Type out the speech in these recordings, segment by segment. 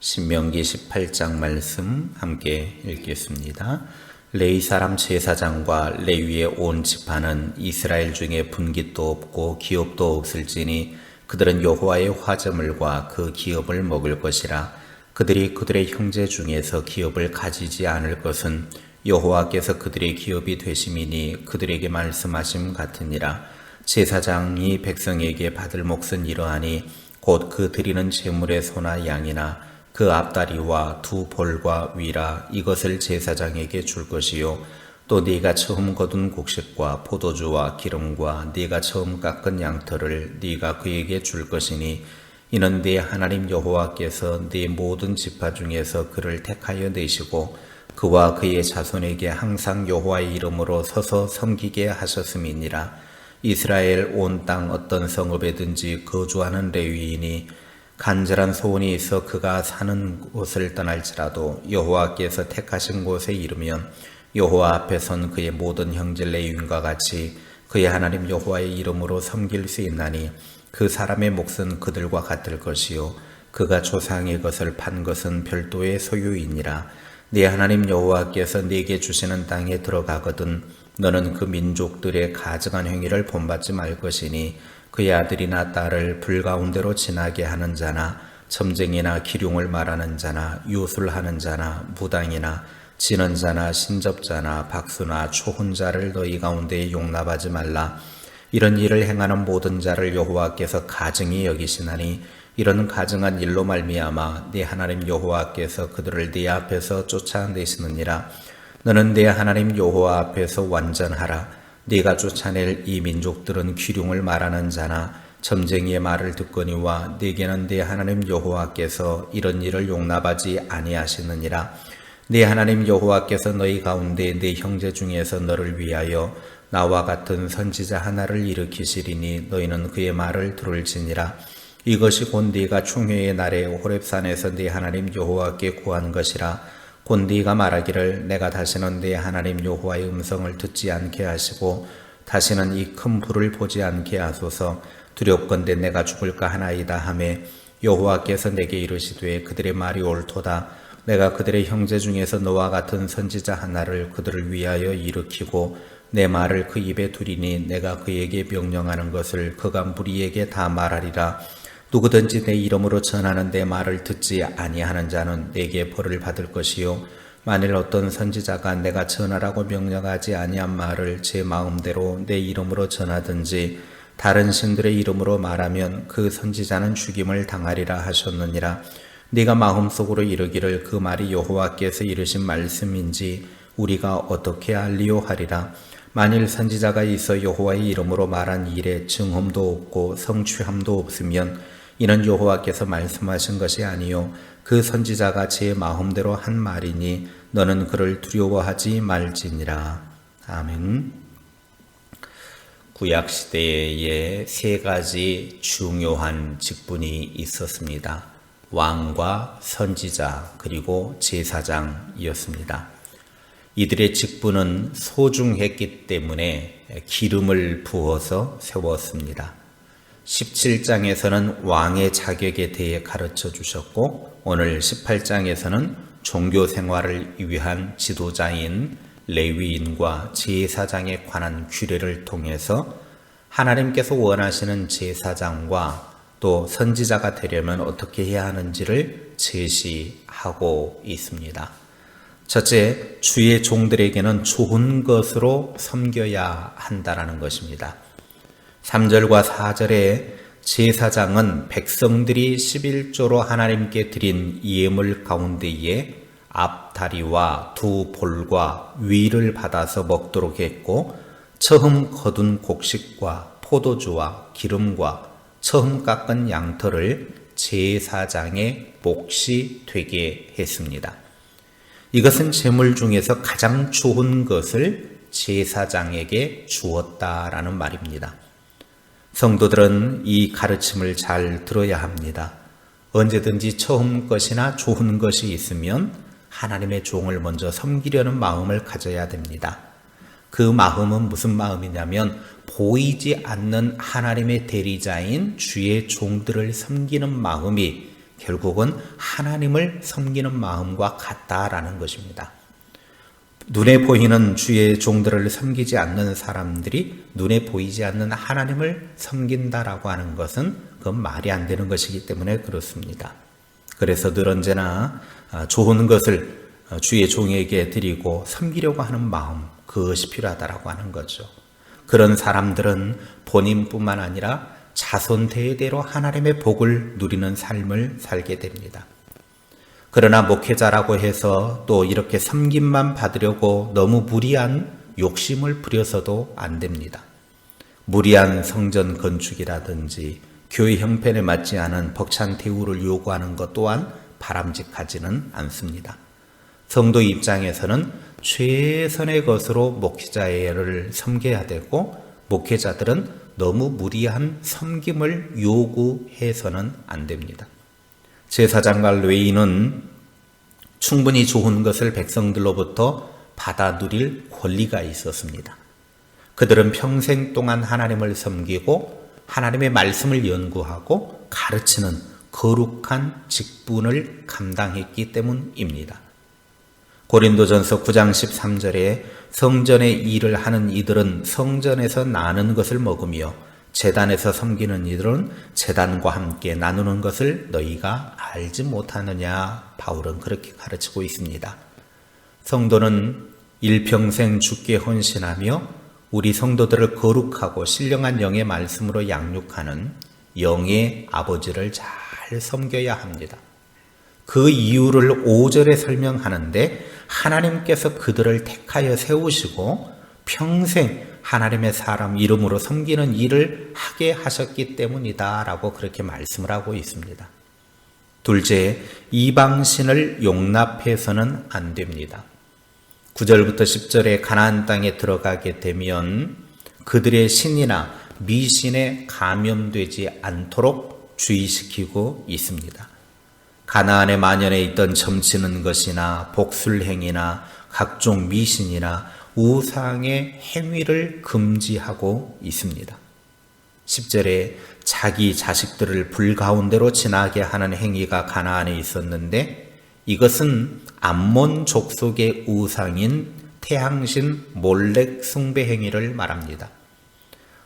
신명기 18장 말씀 함께 읽겠습니다. 레위 사람 제사장과 레위의 온 지파는 이스라엘 중에 분깃도 없고 기업도 없을지니 그들은 여호와의 화제물과 그 기업을 먹을 것이라. 그들이 그들의 형제 중에서 기업을 가지지 않을 것은 여호와께서 그들의 기업이 되심이니 그들에게 말씀하심 같으니라. 제사장이 백성에게 받을 몫은 이러하니 곧 그 드리는 제물의 소나 양이나 그 앞다리와 두 볼과 위라 이것을 제사장에게 줄 것이요 또 네가 처음 거둔 곡식과 포도주와 기름과 네가 처음 깎은 양털을 네가 그에게 줄 것이니 이는 네 하나님 여호와께서 네 모든 지파 중에서 그를 택하여 내시고 그와 그의 자손에게 항상 여호와의 이름으로 서서 섬기게 하셨음이니라. 이스라엘 온 땅 어떤 성읍에든지 거주하는 레위인이 간절한 소원이 있어 그가 사는 곳을 떠날지라도 여호와께서 택하신 곳에 이르면 여호와 앞에 선 그의 모든 형제 레위인과 같이 그의 하나님 여호와의 이름으로 섬길 수 있나니 그 사람의 몫은 그들과 같을 것이요 그가 조상의 것을 판 것은 별도의 소유이니라. 네 하나님 여호와께서 네게 주시는 땅에 들어가거든 너는 그 민족들의 가증한 행위를 본받지 말 것이니 그의 아들이나 딸을 불 가운데로 지나게 하는 자나 점쟁이나 기륭을 말하는 자나 요술하는 자나 무당이나 지는 자나 신접자나 박수나 초혼자를 너희 가운데 용납하지 말라. 이런 일을 행하는 모든 자를 여호와께서 가증히 여기시나니 이런 가증한 일로 말미암아 네 하나님 여호와께서 그들을 네 앞에서 쫓아내시느니라. 너는 네 하나님 여호와 앞에서 완전하라. 네가 쫓아낼 이 민족들은 기륭을 말하는 자나 점쟁이의 말을 듣거니와 네게는 네 하나님 여호와께서 이런 일을 용납하지 아니하시느니라. 네 하나님 여호와께서 너희 가운데 네 형제 중에서 너를 위하여 나와 같은 선지자 하나를 일으키시리니 너희는 그의 말을 들을지니라. 이것이 곧 네가 충회의 날에 호렙산에서 네 하나님 여호와께 구한 것이라. 곧 네가 말하기를 내가 다시는 네 하나님 여호와의 음성을 듣지 않게 하시고 다시는 이 큰 불을 보지 않게 하소서. 두렵건대 내가 죽을까 하나이다 하매 여호와께서 내게 이르시되 그들의 말이 옳도다. 내가 그들의 형제 중에서 너와 같은 선지자 하나를 그들을 위하여 일으키고 내 말을 그 입에 두리니 내가 그에게 명령하는 것을 그가 무리에게 다 말하리라. 누구든지 내 이름으로 전하는 내 말을 듣지 아니하는 자는 내게 벌을 받을 것이요 만일 어떤 선지자가 내가 전하라고 명령하지 아니한 말을 제 마음대로 내 이름으로 전하든지 다른 신들의 이름으로 말하면 그 선지자는 죽임을 당하리라 하셨느니라. 네가 마음속으로 이르기를 그 말이 여호와께서 이르신 말씀인지 우리가 어떻게 알리요 하리라. 만일 선지자가 있어 여호와의 이름으로 말한 일에 증언도 없고 성취함도 없으면 이는 여호와께서 말씀하신 것이 아니요 그 선지자가 제 마음대로 한 말이니 너는 그를 두려워하지 말지니라. 아멘. 구약시대에 세 가지 중요한 직분이 있었습니다. 왕과 선지자 그리고 제사장이었습니다. 이들의 직분은 소중했기 때문에 기름을 부어서 세웠습니다. 17장에서는 왕의 자격에 대해 가르쳐 주셨고 오늘 18장에서는 종교 생활을 위한 지도자인 레위인과 제사장에 관한 규례를 통해서 하나님께서 원하시는 제사장과 또 선지자가 되려면 어떻게 해야 하는지를 제시하고 있습니다. 첫째, 주의 종들에게는 좋은 것으로 섬겨야 한다는 것입니다. 3절과 4절에 제사장은 백성들이 11조로 하나님께 드린 예물 가운데에 앞다리와 두 볼과 위를 받아서 먹도록 했고 처음 거둔 곡식과 포도주와 기름과 처음 깎은 양털을 제사장의 몫이 되게 했습니다. 이것은 제물 중에서 가장 좋은 것을 제사장에게 주었다라는 말입니다. 성도들은 이 가르침을 잘 들어야 합니다. 언제든지 처음 것이나 좋은 것이 있으면 하나님의 종을 먼저 섬기려는 마음을 가져야 됩니다. 그 마음은 무슨 마음이냐면 보이지 않는 하나님의 대리자인 주의 종들을 섬기는 마음이 결국은 하나님을 섬기는 마음과 같다라는 것입니다. 눈에 보이는 주의 종들을 섬기지 않는 사람들이 눈에 보이지 않는 하나님을 섬긴다라고 하는 것은 그건 말이 안 되는 것이기 때문에 그렇습니다. 그래서 늘 언제나 좋은 것을 주의 종에게 드리고 섬기려고 하는 마음, 그것이 필요하다라고 하는 거죠. 그런 사람들은 본인뿐만 아니라 자손 대대로 하나님의 복을 누리는 삶을 살게 됩니다. 그러나 목회자라고 해서 또 이렇게 섬김만 받으려고 너무 무리한 욕심을 부려서도 안 됩니다. 무리한 성전 건축이라든지 교회 형편에 맞지 않은 벅찬 대우를 요구하는 것 또한 바람직하지는 않습니다. 성도 입장에서는 최선의 것으로 목회자를 섬겨야 되고, 목회자들은 너무 무리한 섬김을 요구해서는 안 됩니다. 제사장과 레위인은 충분히 좋은 것을 백성들로부터 받아 누릴 권리가 있었습니다. 그들은 평생 동안 하나님을 섬기고 하나님의 말씀을 연구하고 가르치는 거룩한 직분을 감당했기 때문입니다. 고린도전서 9장 13절에 성전의 일을 하는 이들은 성전에서 나는 것을 먹으며 제단에서 섬기는 이들은 제단과 함께 나누는 것을 너희가 알지 못하느냐, 바울은 그렇게 가르치고 있습니다. 성도는 일평생 주께 헌신하며 우리 성도들을 거룩하고 신령한 영의 말씀으로 양육하는 영의 아버지를 잘 섬겨야 합니다. 그 이유를 5절에 설명하는데, 하나님께서 그들을 택하여 세우시고 평생 하나님의 사람 이름으로 섬기는 일을 하게 하셨기 때문이다 라고 그렇게 말씀을 하고 있습니다. 둘째, 이방신을 용납해서는 안 됩니다. 9절부터 10절에 가나안 땅에 들어가게 되면 그들의 신이나 미신에 감염되지 않도록 주의시키고 있습니다. 가나안의 만연에 있던 점치는 것이나 복술행위나 각종 미신이나 우상의 행위를 금지하고 있습니다. 10절에 자기 자식들을 불 가운데로 지나게 하는 행위가 가나안에 있었는데, 이것은 암몬 족속의 우상인 태양신 몰렉 숭배 행위를 말합니다.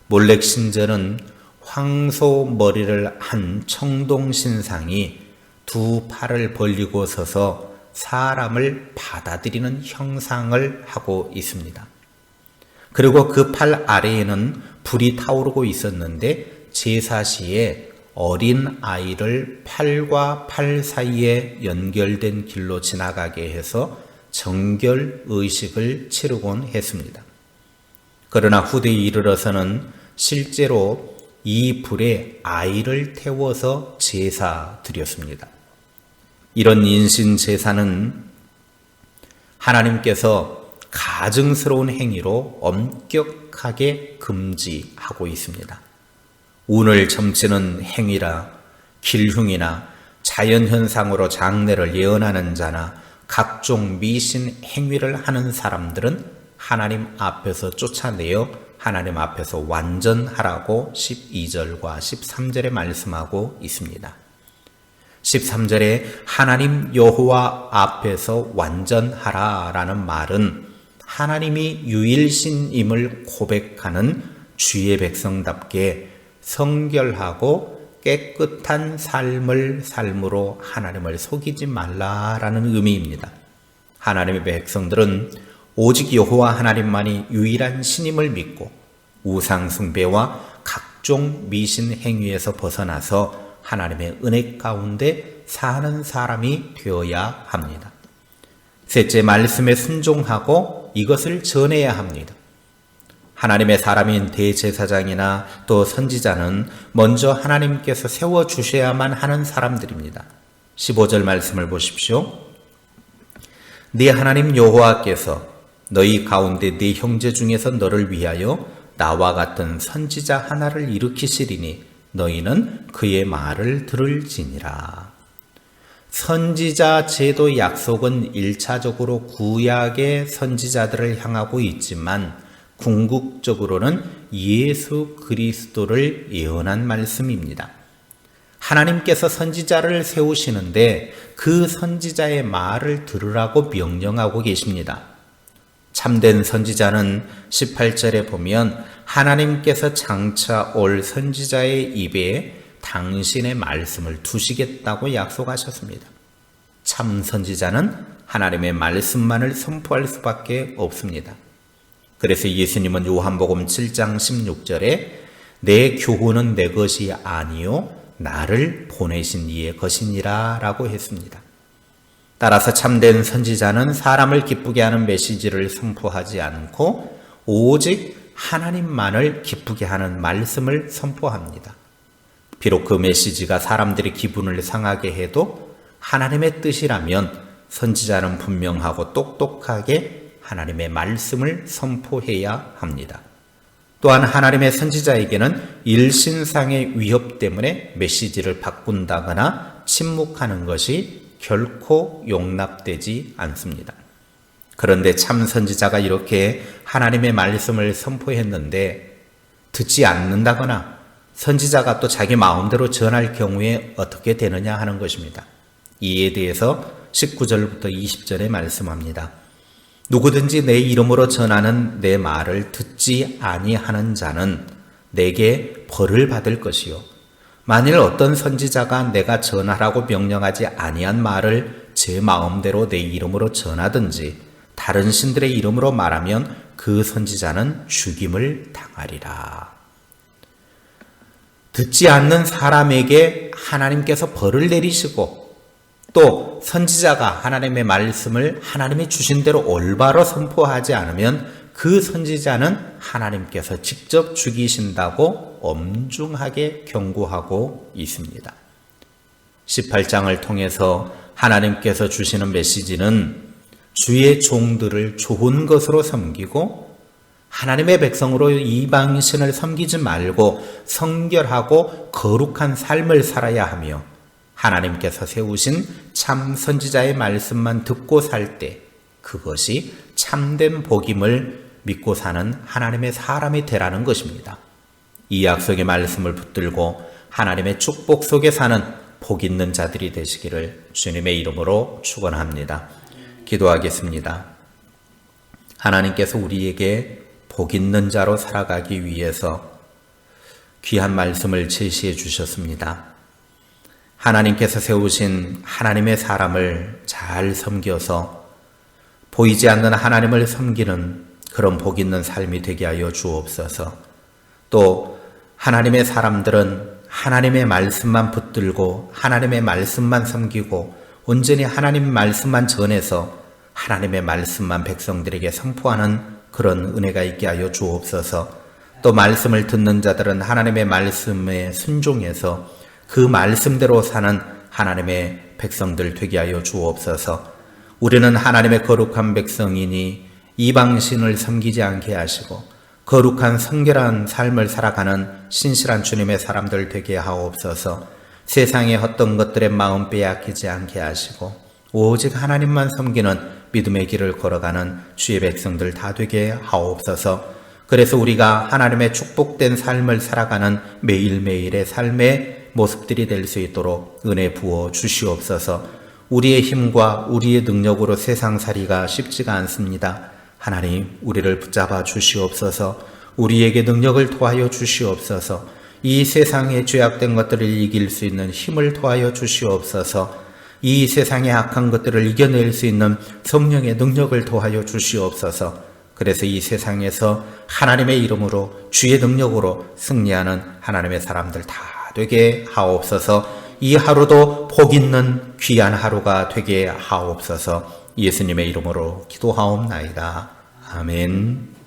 몰렉 신전은 황소 머리를 한 청동 신상이 두 팔을 벌리고 서서 사람을 받아들이는 형상을 하고 있습니다. 그리고 그 팔 아래에는 불이 타오르고 있었는데, 제사 시에 어린 아이를 팔과 팔 사이에 연결된 길로 지나가게 해서 정결 의식을 치르곤 했습니다. 그러나 후대에 이르러서는 실제로 이 불에 아이를 태워서 제사 드렸습니다. 이런 인신 제사는 하나님께서 가증스러운 행위로 엄격하게 금지하고 있습니다. 운을 점치는 행위라 길흉이나 자연현상으로 장래를 예언하는 자나 각종 미신 행위를 하는 사람들은 하나님 앞에서 쫓아내어 하나님 앞에서 완전하라고 12절과 13절에 말씀하고 있습니다. 13절에 하나님 여호와 앞에서 완전하라라는 말은 하나님이 유일신임을 고백하는 주의 백성답게 성결하고 깨끗한 삶으로 하나님을 속이지 말라라는 의미입니다. 하나님의 백성들은 오직 여호와 하나님만이 유일한 신임을 믿고 우상 숭배와 각종 미신 행위에서 벗어나서 하나님의 은혜 가운데 사는 사람이 되어야 합니다. 셋째, 말씀에 순종하고 이것을 전해야 합니다. 하나님의 사람인 대제사장이나 또 선지자는 먼저 하나님께서 세워주셔야만 하는 사람들입니다. 15절 말씀을 보십시오. 네 하나님 여호와께서 너희 가운데 네 형제 중에서 너를 위하여 나와 같은 선지자 하나를 일으키시리니 너희는 그의 말을 들을지니라. 선지자 제도 약속은 1차적으로 구약의 선지자들을 향하고 있지만 궁극적으로는 예수 그리스도를 예언한 말씀입니다. 하나님께서 선지자를 세우시는데 그 선지자의 말을 들으라고 명령하고 계십니다. 참된 선지자는 18절에 보면 하나님께서 장차 올 선지자의 입에 당신의 말씀을 두시겠다고 약속하셨습니다. 참 선지자는 하나님의 말씀만을 선포할 수밖에 없습니다. 그래서 예수님은 요한복음 7장 16절에 내 교훈은 내 것이 아니요 나를 보내신 이의 것이니라 라고 했습니다. 따라서 참된 선지자는 사람을 기쁘게 하는 메시지를 선포하지 않고 오직 하나님만을 기쁘게 하는 말씀을 선포합니다. 비록 그 메시지가 사람들의 기분을 상하게 해도 하나님의 뜻이라면 선지자는 분명하고 똑똑하게 하나님의 말씀을 선포해야 합니다. 또한 하나님의 선지자에게는 일신상의 위협 때문에 메시지를 바꾼다거나 침묵하는 것이 결코 용납되지 않습니다. 그런데 참 선지자가 이렇게 하나님의 말씀을 선포했는데 듣지 않는다거나 선지자가 또 자기 마음대로 전할 경우에 어떻게 되느냐 하는 것입니다. 이에 대해서 19절부터 20절에 말씀합니다. 누구든지 내 이름으로 전하는 내 말을 듣지 아니하는 자는 내게 벌을 받을 것이요 만일 어떤 선지자가 내가 전하라고 명령하지 아니한 말을 제 마음대로 내 이름으로 전하든지 다른 신들의 이름으로 말하면 그 선지자는 죽임을 당하리라. 듣지 않는 사람에게 하나님께서 벌을 내리시고 또 선지자가 하나님의 말씀을 하나님이 주신 대로 올바로 선포하지 않으면 그 선지자는 하나님께서 직접 죽이신다고 엄중하게 경고하고 있습니다. 18장을 통해서 하나님께서 주시는 메시지는 주의 종들을 좋은 것으로 섬기고 하나님의 백성으로 이방신을 섬기지 말고 성결하고 거룩한 삶을 살아야 하며 하나님께서 세우신 참 선지자의 말씀만 듣고 살 때 그것이 참된 복임을 믿고 사는 하나님의 사람이 되라는 것입니다. 이 약속의 말씀을 붙들고 하나님의 축복 속에 사는 복 있는 자들이 되시기를 주님의 이름으로 축원합니다. 기도하겠습니다. 하나님께서 우리에게 복 있는 자로 살아가기 위해서 귀한 말씀을 제시해 주셨습니다. 하나님께서 세우신 하나님의 사람을 잘 섬겨서 보이지 않는 하나님을 섬기는 그런 복 있는 삶이 되게 하여 주옵소서. 또 하나님의 사람들은 하나님의 말씀만 붙들고 하나님의 말씀만 섬기고 온전히 하나님의 말씀만 전해서 하나님의 말씀만 백성들에게 선포하는 그런 은혜가 있게 하여 주옵소서. 또 말씀을 듣는 자들은 하나님의 말씀에 순종해서 그 말씀대로 사는 하나님의 백성들 되게 하여 주옵소서. 우리는 하나님의 거룩한 백성이니 이방신을 섬기지 않게 하시고 거룩한 성결한 삶을 살아가는 신실한 주님의 사람들 되게 하옵소서. 세상의 어떤 것들의 마음 빼앗기지 않게 하시고 오직 하나님만 섬기는 믿음의 길을 걸어가는 주의 백성들 다 되게 하옵소서. 그래서 우리가 하나님의 축복된 삶을 살아가는 매일매일의 삶의 모습들이 될 수 있도록 은혜 부어 주시옵소서. 우리의 힘과 우리의 능력으로 세상살이가 쉽지가 않습니다. 하나님, 우리를 붙잡아 주시옵소서. 우리에게 능력을 더하여 주시옵소서. 이 세상의 죄악된 것들을 이길 수 있는 힘을 더하여 주시옵소서. 이 세상의 악한 것들을 이겨낼 수 있는 성령의 능력을 더하여 주시옵소서. 그래서 이 세상에서 하나님의 이름으로 주의 능력으로 승리하는 하나님의 사람들 다 되게 하옵소서. 이 하루도 복 있는 귀한 하루가 되게 하옵소서. 예수님의 이름으로 기도하옵나이다. 아멘.